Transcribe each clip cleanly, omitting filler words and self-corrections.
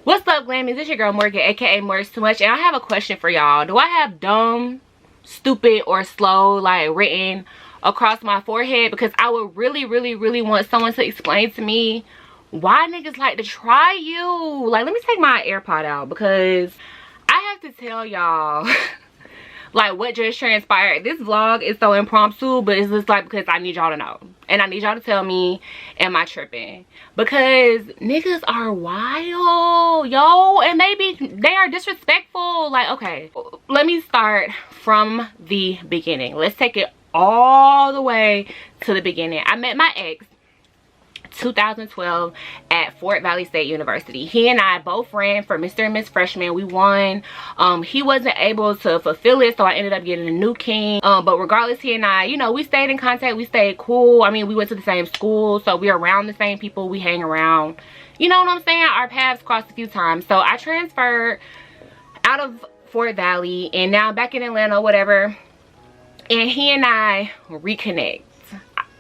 What's up, Glammies? It's your girl Morgan, aka Morris Too Much, and I have a question for y'all. Do I have dumb, stupid, or slow like written across my forehead? Because I would really want someone to explain to me why niggas like to try you. Like, let me take my AirPod out because I have to tell y'all like what just transpired. This vlog is so impromptu, but it's just like because I need y'all to know, and I need y'all to tell me, am I tripping? Because niggas are wild, yo, and they are disrespectful. Like, okay, let me start from the beginning. Let's take it all the way to the beginning. I met my ex 2012 at Fort Valley State University. He and I both ran for Mr. and Miss Freshman. We won. He wasn't able to fulfill it, so I ended up getting a new king. But regardless, he and I, you know, we stayed in contact. We stayed cool. I mean, we went to the same school, so we're around the same people. We hang around. You know what I'm saying? Our paths crossed a few times. So I transferred out of Fort Valley, and now I'm back in Atlanta, whatever. And he and I reconnect.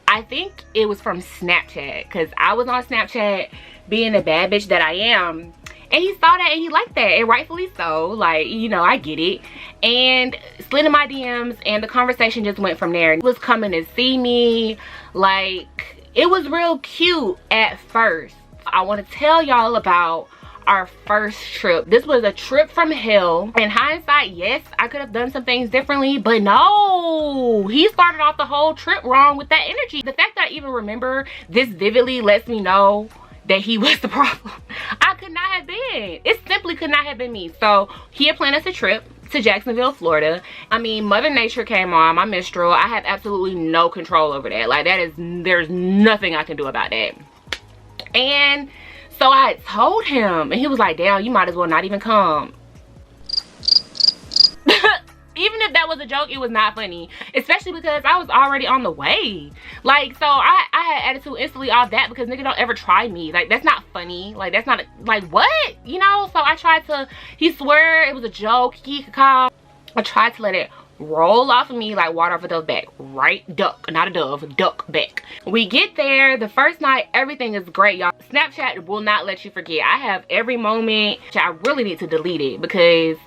I think it was from Snapchat, because I was on Snapchat being the bad bitch that I am, and he saw that and he liked that, and rightfully so. Like, you know, I get it, and slid in my DMs, and the conversation just went from there. He was coming to see me. Like, it was real cute at first. I want to tell y'all about our first trip. This was a trip from hell. In hindsight, yes, I could have done some things differently, but no, he started off the whole trip wrong with that energy. The fact that I even remember this vividly lets me know that he was the problem. I could not have been. It simply could not have been me. So he had planned us a trip to Jacksonville, Florida. I mean, Mother Nature came on, my menstrual. I have absolutely no control over that. Like, there's nothing I can do about that. And so I told him, and he was like, damn, you might as well not even come. Even if that was a joke, it was not funny. Especially because I was already on the way. Like, so I had attitude instantly off that, because nigga don't ever try me. Like, that's not funny. Like, that's not, like, what? You know? So I tried to, he swear it was a joke. He could come. I tried to let it roll off of me like water off a dove's back. Right? Duck. Not a dove. Duck back. We get there. The first night, everything is great, y'all. Snapchat will not let you forget. I have every moment. I really need to delete it because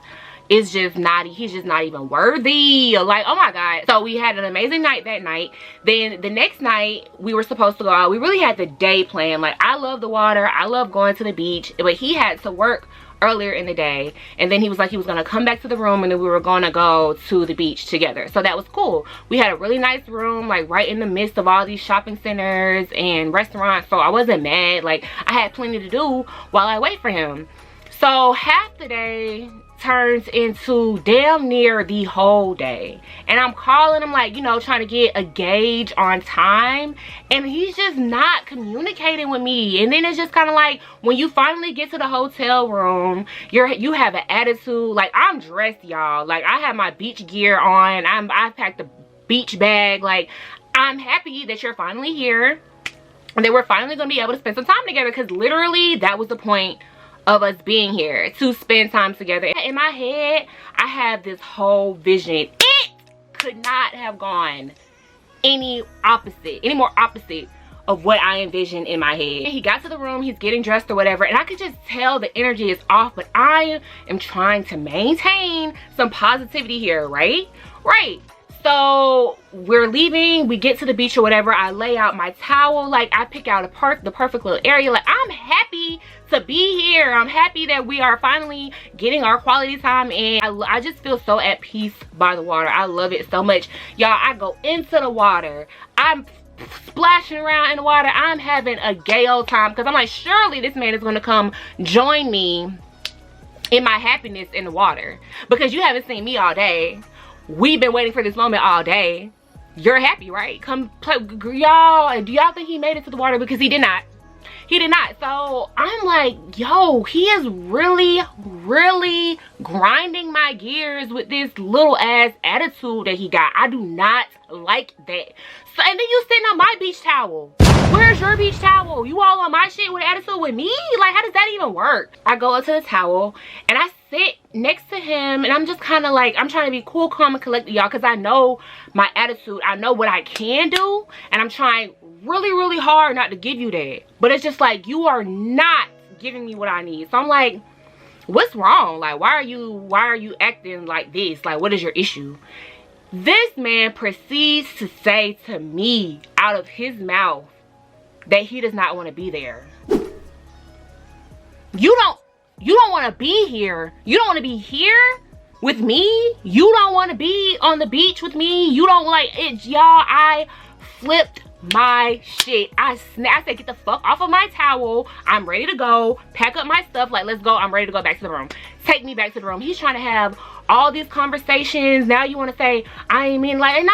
it's just not, he's just not even worthy. Like, oh my god. So we had an amazing night that night. Then the next night we were supposed to go out. We really had the day planned. Like, I love the water, I love going to the beach, but he had to work earlier in the day, and then he was like, he was gonna come back to the room, and then we were gonna go to the beach together. So that was cool. We had a really nice room, like right in the midst of all these shopping centers and restaurants, so I wasn't mad. Like, I had plenty to do while I wait for him. So half the day turns into damn near the whole day, and I'm calling him, like, you know, trying to get a gauge on time, and he's just not communicating with me. And then it's just kind of like, when you finally get to the hotel room, you have an attitude. Like, I'm dressed, y'all. Like, I have my beach gear on. I packed a beach bag. Like, I'm happy that you're finally here and that we're finally gonna be able to spend some time together, because literally that was the point of us being here, to spend time together. In my head, I have this whole vision. It could not have gone any more opposite of what I envisioned in my head. He got to the room, he's getting dressed or whatever, and I could just tell the energy is off, but I am trying to maintain some positivity here, right? Right. So we're leaving, we get to the beach or whatever. I lay out my towel, like, I pick out the perfect little area. Like, I'm happy to be here. I'm happy that we are finally getting our quality time in. I just feel so at peace by the water. I love it so much, y'all. I go into the water, I'm splashing around in the water, I'm having a gay old time, because I'm like, surely this man is going to come join me in my happiness in the water, because you haven't seen me all day. We've been waiting for this moment all day. You're happy, right? Come play, y'all. Do y'all think he made it to the water? Because he did not. He did not. So I'm like, yo, he is really, really grinding my gears with this little ass attitude that he got. I do not like that. So, and then you sitting on my beach towel. Where's your beach towel? You all on my shit with attitude with me? Like, how does that even work? I go up to the towel and I sit next to him, and I'm just kind of like, I'm trying to be cool, calm, and collected, y'all, because I know my attitude. I know what I can do, and I'm trying really, really hard not to give you that. But it's just like, you are not giving me what I need. So I'm like, what's wrong? Like, why are you acting like this? Like, what is your issue? This man proceeds to say to me out of his mouth that he does not want to be there. You don't want to be here. You don't want to be here with me. You don't want to be on the beach with me. You don't like it, y'all. I flipped my shit. I said, get the fuck off of my towel. I'm ready to go. Pack up my stuff. Like, let's go. I'm ready to go back to the room. Take me back to the room. He's trying to have all these conversations. Now you want to say, I ain't mean like, no.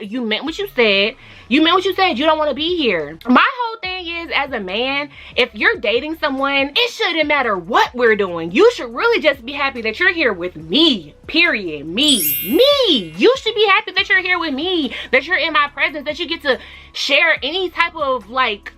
You meant what you said. You meant what you said. You don't want to be here. My whole thing is, as a man, if you're dating someone, it shouldn't matter what we're doing. You should really just be happy that you're here with me. Period. Me. You should be happy that you're here with me, that you're in my presence, that you get to share any type of like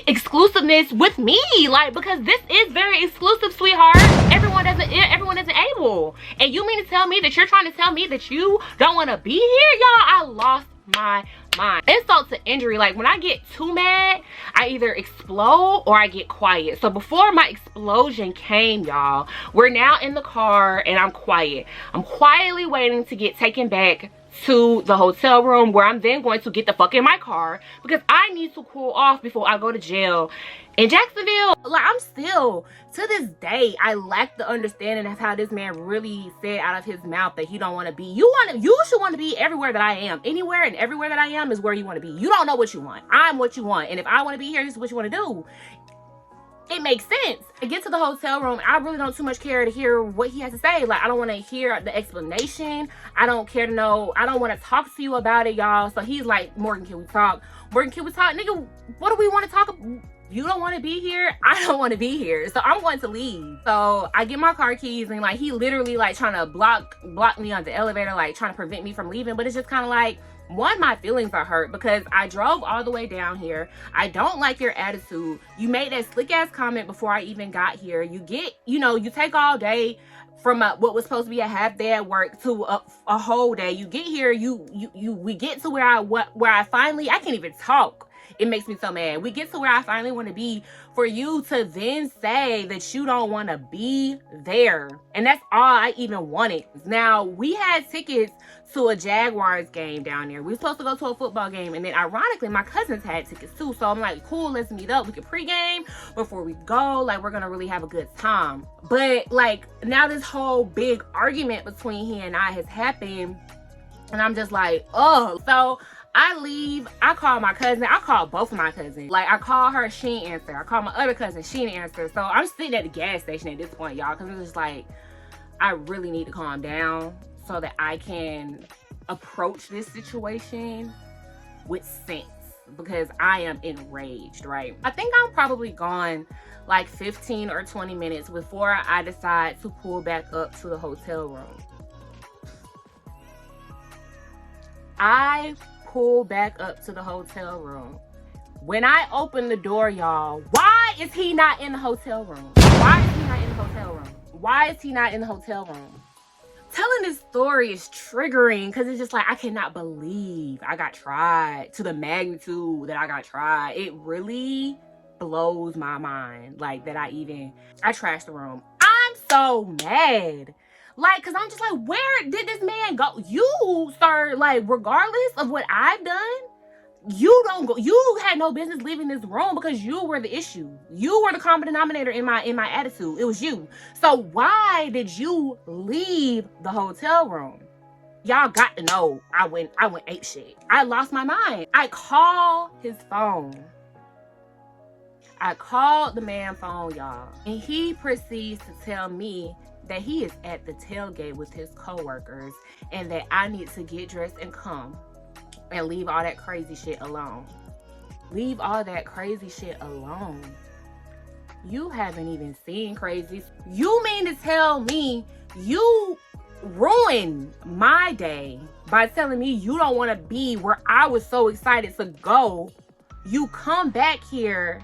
exclusiveness with me, like, because this is very exclusive, sweetheart. Everyone isn't able. And you mean to tell me that you're trying to tell me that you don't want to be here? Y'all, I lost my mind. Insult to injury. Like, when I get too mad, I either explode or I get quiet. So before my explosion came, y'all, we're now in the car and I'm quiet. I'm quietly waiting to get taken back to the hotel room, where I'm then going to get the fuck in my car because I need to cool off before I go to jail in Jacksonville. Like, I'm still, to this day, I lack the understanding of how this man really said out of his mouth that he don't want to be. You should want to be everywhere that I am. Anywhere and everywhere that I am is where you want to be. You don't know what you want. I'm what you want. And if I want to be here, this is what you want to do. It makes sense. I get to the hotel room. I really don't too much care to hear what he has to say. Like, I don't want to hear the explanation. I don't care to know. I don't want to talk to you about it, y'all. So he's like, Morgan, can we talk? Morgan, can we talk? Nigga, what do we want to talk about? You don't want to be here. I don't want to be here. So I'm going to leave. So I get my car keys, and like, he literally like trying to block me on the elevator, like trying to prevent me from leaving. But it's just kind of like, one, my feelings are hurt because I drove all the way down here. I don't like your attitude. You made that slick ass comment before I even got here. You get, you take all day from what was supposed to be a half day at work to a whole day. You get here, we get to where I finally, I can't even talk. It makes me so mad. We get to where I finally want to be, for you to then say that you don't want to be there. And that's all I even wanted. Now, we had tickets to a Jaguars game down there. We were supposed to go to a football game. And then ironically, my cousins had tickets too. So I'm like, cool, let's meet up. We can pregame before we go. Like, we're going to really have a good time. But like, now this whole big argument between he and I has happened. And I'm just like, oh. So I leave. I call my cousin. I call both of my cousins. Like, I call her, she didn't answer. I call my other cousin, she didn't answer. So I'm sitting at the gas station at this point, y'all, because it's just like, I really need to calm down so that I can approach this situation with sense, because I am enraged, right? I think I'm probably gone like 15 or 20 minutes before I decide to pull back up to the hotel room. I pull back up to the hotel room. When I open the door, y'all, why is he not in the hotel room? Why is he not in the hotel room? Why is he not in the hotel room? Telling this story is triggering because it's just like, I cannot believe I got tried to the magnitude that I got tried. It really blows my mind, like, that I trashed the room. I'm so mad. Like, because I'm just like, where did this man go? You, sir, like, regardless of what I've done, you had no business leaving this room because you were the issue. You were the common denominator in my attitude. It was you. So why did you leave the hotel room? Y'all got to know I went ape shit. I lost my mind. I called his phone. I called the man's phone, y'all. And he proceeds to tell me that he is at the tailgate with his coworkers and that I need to get dressed and come and leave all that crazy shit alone. Leave all that crazy shit alone. You haven't even seen crazy. You mean to tell me you ruined my day by telling me you don't want to be where I was so excited to go? You come back here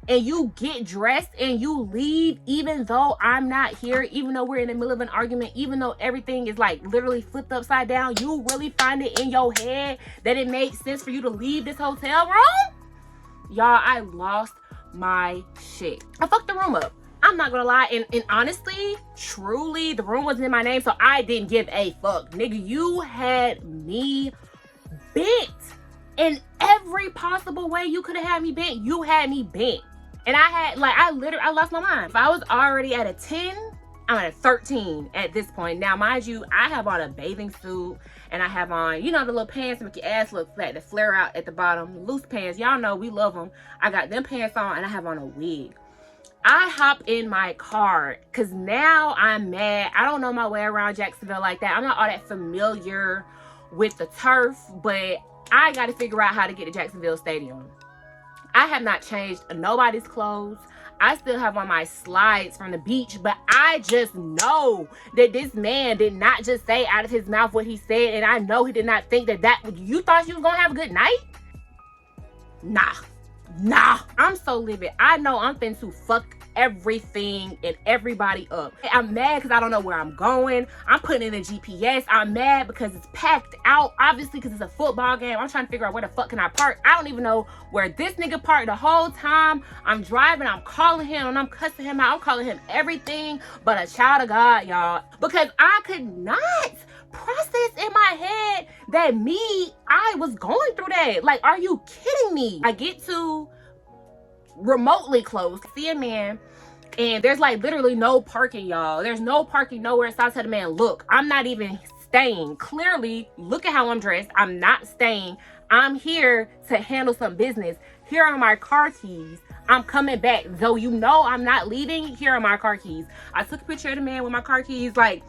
and you get dressed and you leave even though I'm not here, even though we're in the middle of an argument, even though everything is like literally flipped upside down. You really find it in your head that it makes sense for you to leave this hotel room? Y'all, I lost my shit. I fucked the room up. I'm not gonna lie, and honestly, truly, the room wasn't in my name, so I didn't give a fuck. Nigga, you had me bent. In every possible way you could have had me bent, you had me bent. And I had, like, I lost my mind. If I was already at a 10, I'm at a 13 at this point. Now, mind you, I have on a bathing suit, and I have on, you know, the little pants that make your ass look flat, that flare out at the bottom. Loose pants, y'all know we love them. I got them pants on, and I have on a wig. I hop in my car, because now I'm mad. I don't know my way around Jacksonville like that. I'm not all that familiar with the turf, but I got to figure out how to get to Jacksonville Stadium. I have not changed nobody's clothes. I still have on my slides from the beach, but I just know that this man did not just say out of his mouth what he said, and I know he did not think that you thought you was gonna have a good night? Nah, I'm so livid. I know I'm finna to fuck everything and everybody up. I'm mad because I don't know where I'm going. I'm putting in a GPS. I'm mad because it's packed out, obviously, because it's a football game. I'm trying to figure out where the fuck can I park. I don't even know where this nigga parked the whole time. I'm driving, I'm calling him, and I'm cussing him out. I'm calling him everything but a child of God, y'all, because I could not process in my head that I was going through that. Like, are you kidding me? I get to remotely close, see a man, and there's like literally no parking, y'all. There's no parking nowhere. So I tell the man, look, I'm not even staying. Clearly, look at how I'm dressed. I'm not staying. I'm here to handle some business. Here are my car keys. I'm coming back. Though you know I'm not leaving, here are my car keys. I took a picture of the man with my car keys, like,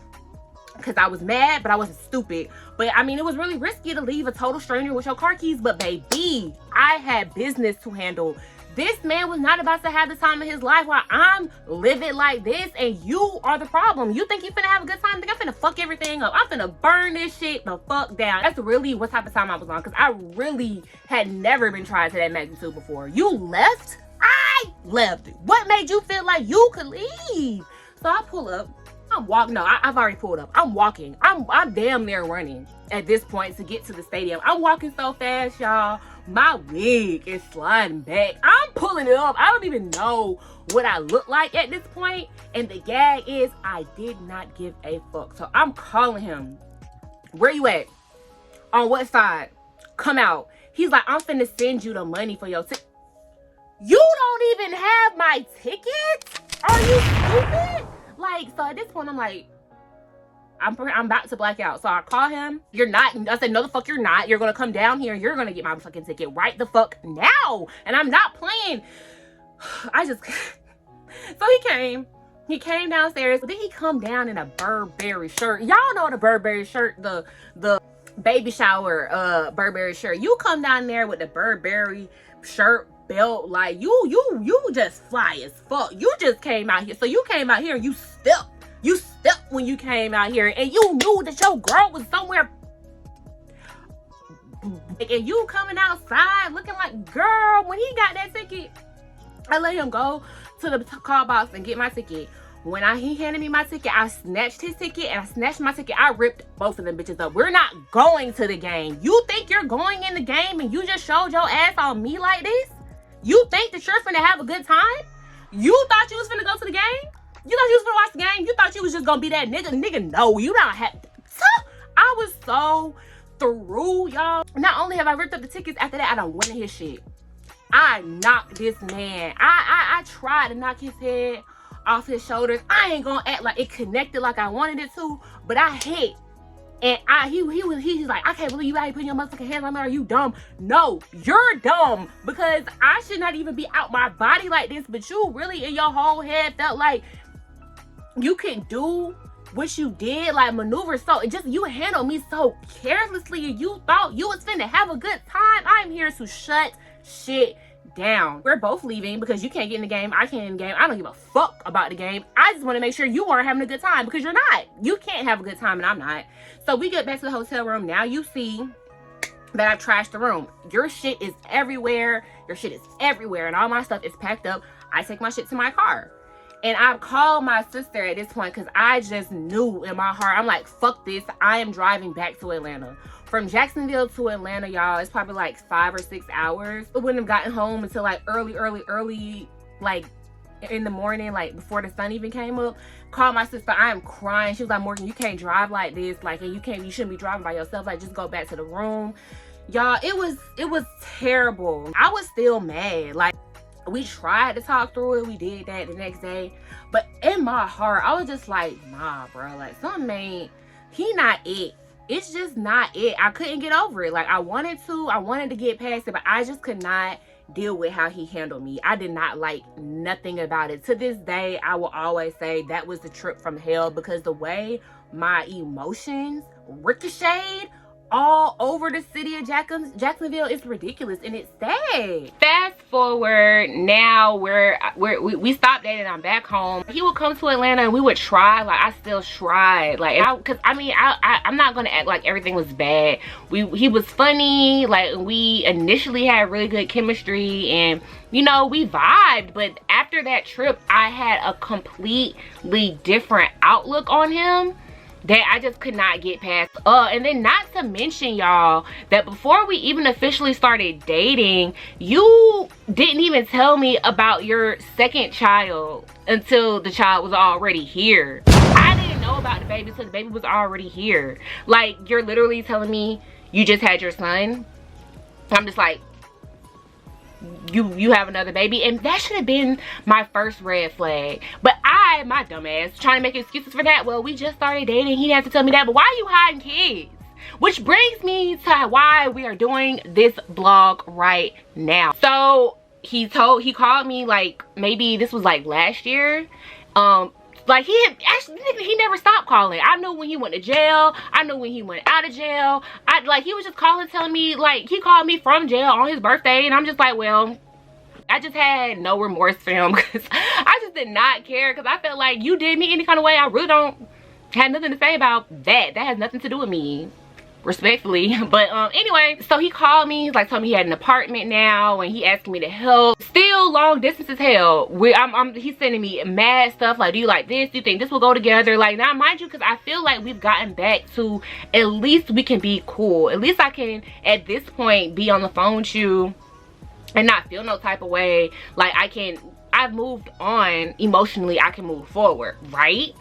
because I was mad, but I wasn't stupid. But I mean, it was really risky to leave a total stranger with your car keys. But baby, I had business to handle. This man was not about to have the time of his life while I'm living like this, and you are the problem. You think you finna have a good time? I think I'm finna fuck everything up. I'm finna burn this shit the fuck down. That's really what type of time I was on, because I really had never been tried to that magnitude before. You left? I left. What made you feel like you could leave? So I pull up. I'm walking. No, I've already pulled up. I'm walking. I'm damn near running at this point to get to the stadium. I'm walking so fast, y'all. My wig is sliding back. I'm pulling it up. I don't even know what I look like at this point. And the gag is I did not give a fuck. So I'm calling him. Where you at? On what side? Come out. He's like, I'm finna send you the money for your ticket. You don't even have my ticket? Are you stupid? Like, so at this point, I'm like, I'm about to black out. So I call him. You're not. I said, no, the fuck you're not. You're going to come down here and you're going to get my fucking ticket right the fuck now. And I'm not playing. So he came. He came downstairs. But then he come down in a Burberry shirt. Y'all know the Burberry shirt, the baby shower Burberry shirt. You come down there with the Burberry shirt, belt, like you just fly as fuck. You just came out here. So you came out here and you stepped when you came out here, and you knew that your girl was somewhere, and you coming outside looking like, girl, when he got that ticket, I let him go to the call box and get my ticket. When he handed me my ticket, I snatched his ticket and I snatched my ticket. I ripped both of them bitches up. We're not going to the game. You think you're going in the game and you just showed your ass on me like this? You think that you're finna have a good time? You thought you was finna go to the game? You thought you was finna watch the game? You thought you was just gonna be that nigga? Nigga, no, you don't have. I was so through, y'all. Not only have I ripped up the tickets, after that, I done went in his shit. I knocked this man. I tried to knock his head off his shoulders. I ain't gonna act like it connected like I wanted it to, but I hit. And he's like, I can't believe you out here putting your motherfucking hands on me. Are you dumb? No, you're dumb, because I should not even be out my body like this, but you really in your whole head felt like you can do what you did, like maneuver so you handled me so carelessly, and you thought you was finna have a good time. I'm here to shut shit down. We're both leaving because you can't get in the game, I can't in the game. I don't give a fuck about the game. I just want to make sure you are having a good time, because you're not. You can't have a good time and I'm not. So we get back to the hotel room. Now you see that I've trashed the room. Your shit is everywhere. Your shit is everywhere, and all my stuff is packed up. I take my shit to my car. And I called my sister at this point because I just knew in my heart, I'm like, fuck this. I am driving back to Atlanta. From Jacksonville to Atlanta, y'all, it's probably like 5 or 6 hours. I wouldn't have gotten home until like early, like in the morning, like before the sun even came up. Called my sister. I am crying. She was like, Morgan, you can't drive like this. Like, and you shouldn't be driving by yourself. Like, just go back to the room. Y'all, it was terrible. I was still mad. Like, we tried to talk through it. We did that the next day. But in my heart, I was just like, nah, bro. Like, something ain't, he not it. It's just not it. I couldn't get over it. Like, I wanted to get past it, but I just could not deal with how he handled me. I did not like nothing about it. To this day, I will always say that was the trip from hell, because the way my emotions ricocheted all over the city of Jacksonville is ridiculous, and it's sad. Fast forward, now we stopped dating. I'm back home. He would come to Atlanta and we would try. Like, I still tried. Like, because I'm not gonna act like everything was bad. He was funny. Like, we initially had really good chemistry, and you know, we vibed. But after that trip, I had a completely different outlook on him that I just could not get past. And then not to mention, y'all, that before we even officially started dating, you didn't even tell me about your second child until the child was already here. I didn't know about the baby until the baby was already here. Like, you're literally telling me you just had your son. I'm just like, you have another baby? And that should have been my first red flag. But my dumb ass, trying to make excuses for that. Well, we just started dating, he had to tell me that. But why are you hiding kids? Which brings me to why we are doing this vlog right now. So he called me, like, maybe this was like last year. Like, he never stopped calling. I knew when he went to jail. I knew when he went out of jail. Like, he was just calling, telling me, like, he called me from jail on his birthday. And I'm just like, well, I just had no remorse for him, because I just did not care, because I felt like you did me any kind of way. I really don't have nothing to say about that. That has nothing to do with me, respectfully. But anyway, so he called me, like, told me he had an apartment now, and he asked me to help. Still long distance as hell. He's sending me mad stuff like, do you like this? Do you think this will go together? Like, now mind you, because I feel like we've gotten back to, at least we can be cool. At least I can, at this point, be on the phone with you and not feel no type of way. Like, I've moved on emotionally. I can move forward, right?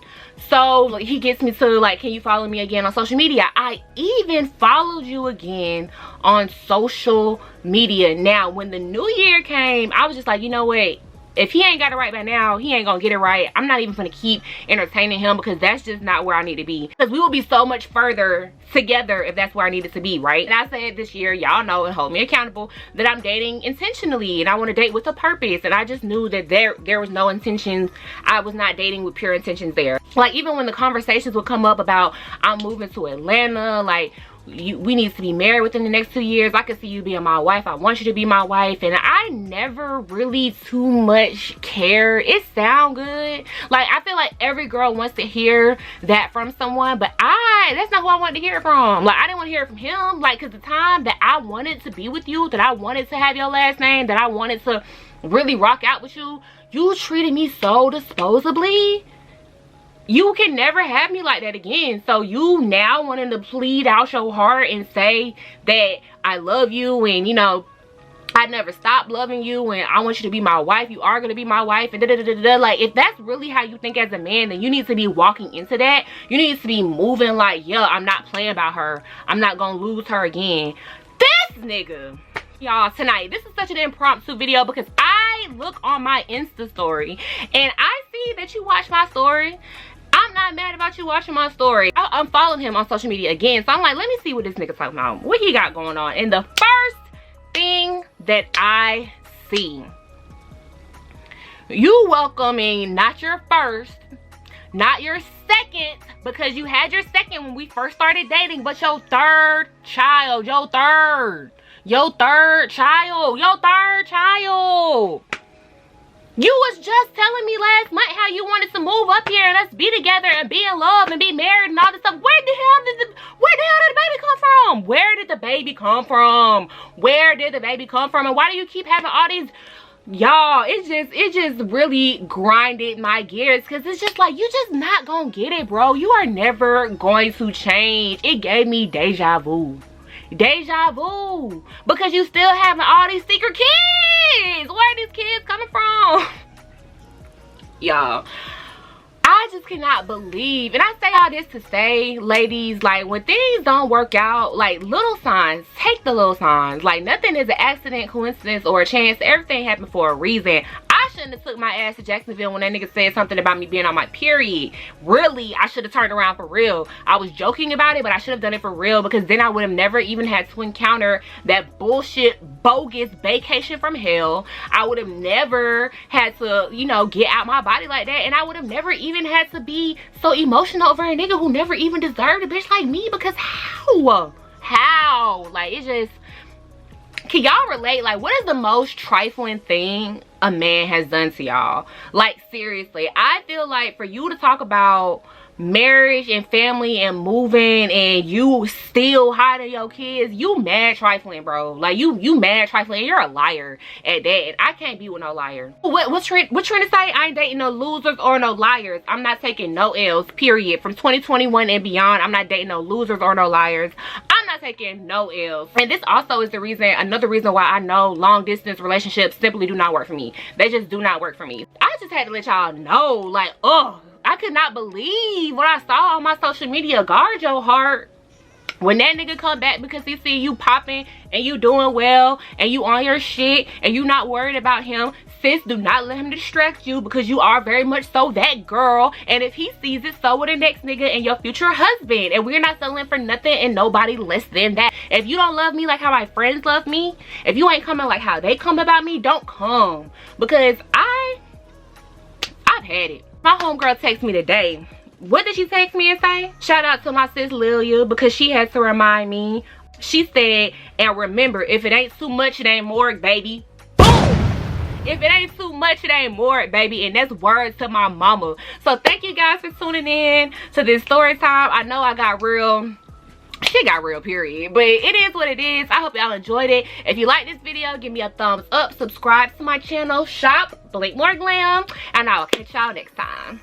So like, he gets me to, like, can you follow me again on social media? I even followed you again on social media. Now, when the new year came, I was just like, you know what? If he ain't got it right by now, he ain't gonna get it right. I'm not even gonna keep entertaining him, because that's just not where I need to be. Because we will be so much further together if that's where I needed to be, right? And I said this year, y'all know and hold me accountable, that I'm dating intentionally and I want to date with a purpose. And I just knew that there was no intentions. I was not dating with pure intentions there. Like, even when the conversations would come up about I'm moving to Atlanta, like, we need to be married within the next 2 years. I could see you being my wife. I want you to be my wife. And I never really too much care. It sound good. Like, I feel like every girl wants to hear that from someone, but that's not who I wanted to hear it from. Like, I didn't want to hear it from him. Like, because the time that I wanted to be with you, that I wanted to have your last name, that I wanted to really rock out with you, you treated me so disposably. You can never have me like that again. So you now wanting to plead out your heart and say that I love you, and, you know, I never stopped loving you, and I want you to be my wife. You are going to be my wife, and da-da-da-da-da. Like, if that's really how you think as a man, then you need to be walking into that. You need to be moving like, yeah, I'm not playing about her. I'm not going to lose her again. This nigga. Y'all, tonight, this is such an impromptu video because I look on my Insta story and I see that you watch my story. I'm not mad about you watching my story. I unfollowed him on social media again. So I'm like, let me see what this nigga talking about. What he got going on. And the first thing that I see, you welcoming not your first, not your second because you had your second when we first started dating, but your third child, your third child. You was just telling me last month how you wanted to move up here and us be together and be in love and be married and all this stuff. Where the hell did the baby come from? Where did the baby come from? Where did the baby come from? And why do you keep having all these, y'all? It just really grinded my gears, because it's just like, you just not gonna get it, bro. You are never going to change. It gave me deja vu, because you still having all these secret kids. Where are these kids coming from? Y'all, I just cannot believe, and I say all this to say, ladies, like, when things don't work out, like, little signs, take the little signs. Like, nothing is an accident, coincidence, or a chance. Everything happened for a reason. I shouldn't have took my ass to Jacksonville when that nigga said something about me being on my period. Really, I should have turned around for real. I was joking about it, but I should have done it for real, because then I would have never even had to encounter that bullshit, bogus Baecation from hell. I would have never had to, you know, get out my body like that, and I would have never even had to be so emotional over a nigga who never even deserved a bitch like me, because how? Like, it's just, can y'all relate? Like, what is the most trifling thing a man has done to y'all? Like, seriously, I feel like for you to talk about marriage and family and moving and you still hiding your kids, you mad trifling, bro. Like, you mad trifling. You're a liar at that, and I can't be with no liar. What trying to say? I ain't dating no losers or no liars. I'm not taking no L's, period. From 2021 and beyond, I'm not dating no losers or no liars. I'm not taking no L's. And this also is the reason, another reason why I know long distance relationships simply do not work for me. They just do not work for me. I just had to let y'all know, like, ugh, I could not believe what I saw on my social media. Guard your heart. When that nigga come back because he see you popping and you doing well and you on your shit and you not worried about him, sis, do not let him distract you, because you are very much so that girl. And if he sees it, so will the next nigga and your future husband. And we're not settling for nothing and nobody less than that. If you don't love me like how my friends love me, if you ain't coming like how they come about me, don't come. Because I've had it. My homegirl texted me today. What did she text me and say? Shout out to my sis Lilia, because she had to remind me. She said, and remember, if it ain't too much, it ain't more, baby. Boom! If it ain't too much, it ain't more, baby. And that's words to my mama. So thank you guys for tuning in to this story time. I know I got real. Shit got real, period. But it is what it is. I hope y'all enjoyed it. If you like this video, give me a thumbs up. Subscribe to my channel. Shop BLINKMORGGLAM. And I will catch y'all next time.